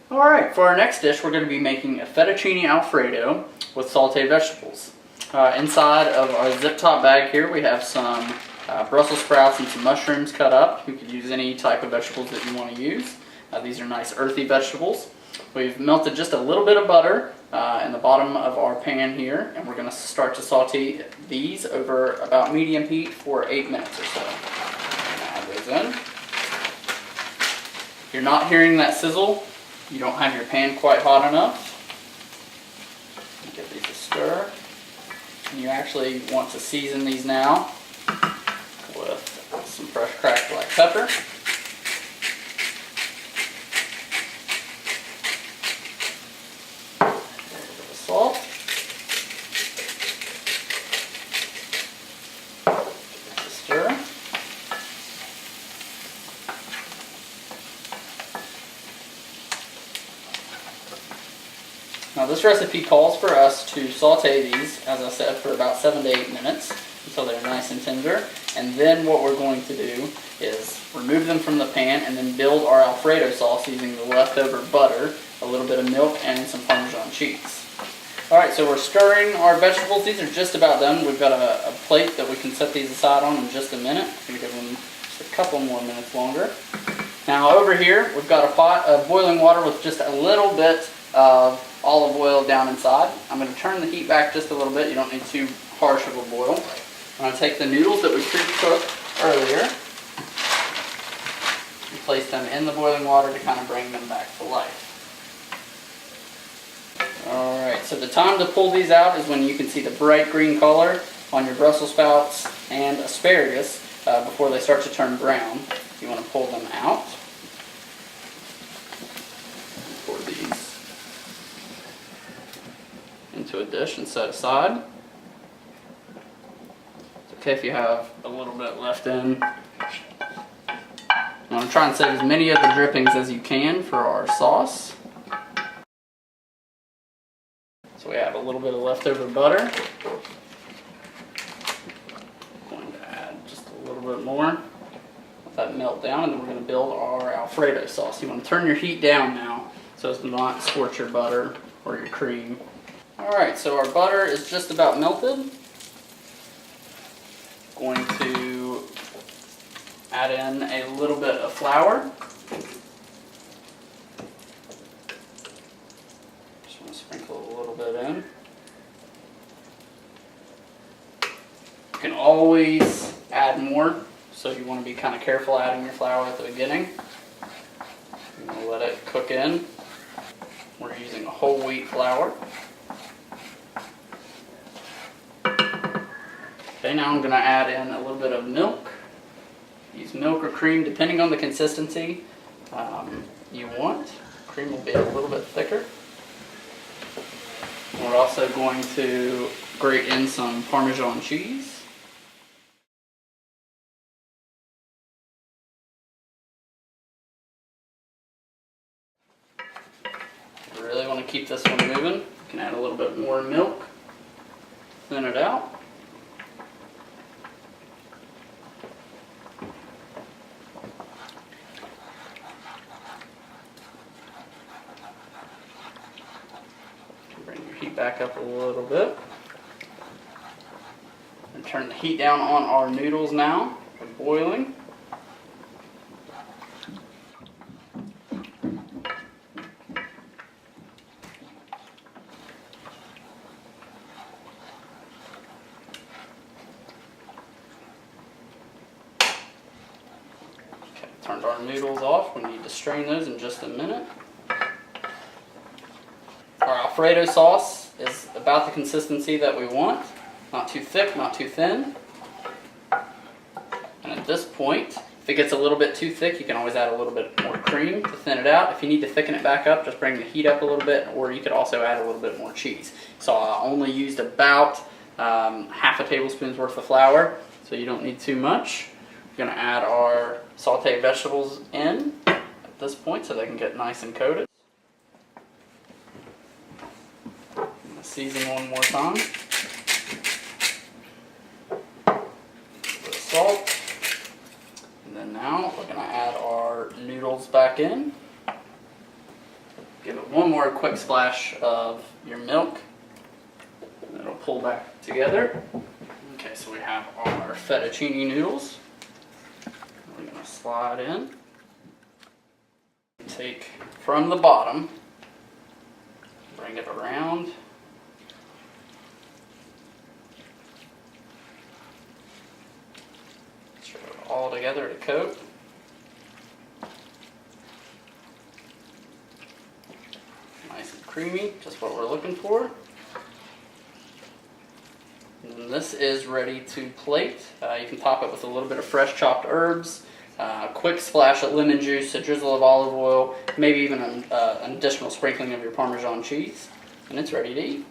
Alright, for our next dish we're going to be making a fettuccine alfredo with sauteed vegetables. Inside of our zip top bag here we have some Brussels sprouts and some mushrooms cut up. You could use any type of vegetables that you want to use. These are nice earthy vegetables. We've melted just a little bit of butter in the bottom of our pan here, and we're going to start to saute these over about medium heat for 8 minutes or so. Add those in. If you're not hearing that sizzle, you don't have your pan quite hot enough. Give these a stir. And you actually want to season these now with some fresh cracked black pepper. A little bit of salt. Just a stir. Now this recipe calls for us to saute these, as I said, for about 7 to 8 minutes until they're nice and tender. And then what we're going to do is remove them from the pan and then build our Alfredo sauce using the leftover butter, a little bit of milk, and some Parmesan cheese. Alright, so we're stirring our vegetables. These are just about done. We've got a plate that we can set these aside on in just a minute. I'm going to give them just a couple more minutes longer. Now over here, we've got a pot of boiling water with just a little bit of olive oil down inside. I'm going to turn the heat back just a little bit. You don't need too harsh of a boil. I'm going to take the noodles that we pre-cooked earlier and place them in the boiling water to kind of bring them back to life. Alright, so the time to pull these out is when you can see the bright green color on your Brussels sprouts and asparagus before they start to turn brown. You want to pull them out. Pour these into a dish and set aside. It's okay if you have a little bit left in. You want to try and save as many of the drippings as you can for our sauce. So we have a little bit of leftover butter. I'm going to add just a little bit more. Let that melt down, and then we're going to build our Alfredo sauce. You want to turn your heat down now so as to not scorch your butter or your cream. Alright, so our butter is just about melted. Going to add in a little bit of flour. Just want to sprinkle a little bit in. You can always add more, so you want to be kind of careful adding your flour at the beginning. You're going to let it cook in. We're using a whole wheat flour. Okay, now I'm going to add in a little bit of milk. Use milk or cream depending on the consistency you want. Cream will be a little bit thicker. We're also going to grate in some Parmesan cheese. If you really want to keep this one moving, you can add a little bit more milk, thin it out. Bring your heat back up a little bit. And turn the heat down on our noodles now. They're boiling. Okay, turned our noodles off. We need to strain those in just a minute. Our Alfredo sauce is about the consistency that we want. Not too thick, not too thin. And at this point, if it gets a little bit too thick, you can always add a little bit more cream to thin it out. If you need to thicken it back up, just bring the heat up a little bit, or you could also add a little bit more cheese. So I only used about half a tablespoon's worth of flour, so you don't need too much. We're going to add our sauteed vegetables in at this point so they can get nice and coated. Season one more time. A bit of salt. And then now we're going to add our noodles back in. Give it one more quick splash of your milk, and it'll pull back together. Okay, so we have our fettuccine noodles. We're going to slide in. Take from the bottom, bring it around. Stir it all together to coat. Nice and creamy, just what we're looking for. And this is ready to plate. You can top it with a little bit of fresh chopped herbs, a quick splash of lemon juice, a drizzle of olive oil, maybe even an additional sprinkling of your Parmesan cheese, and it's ready to eat.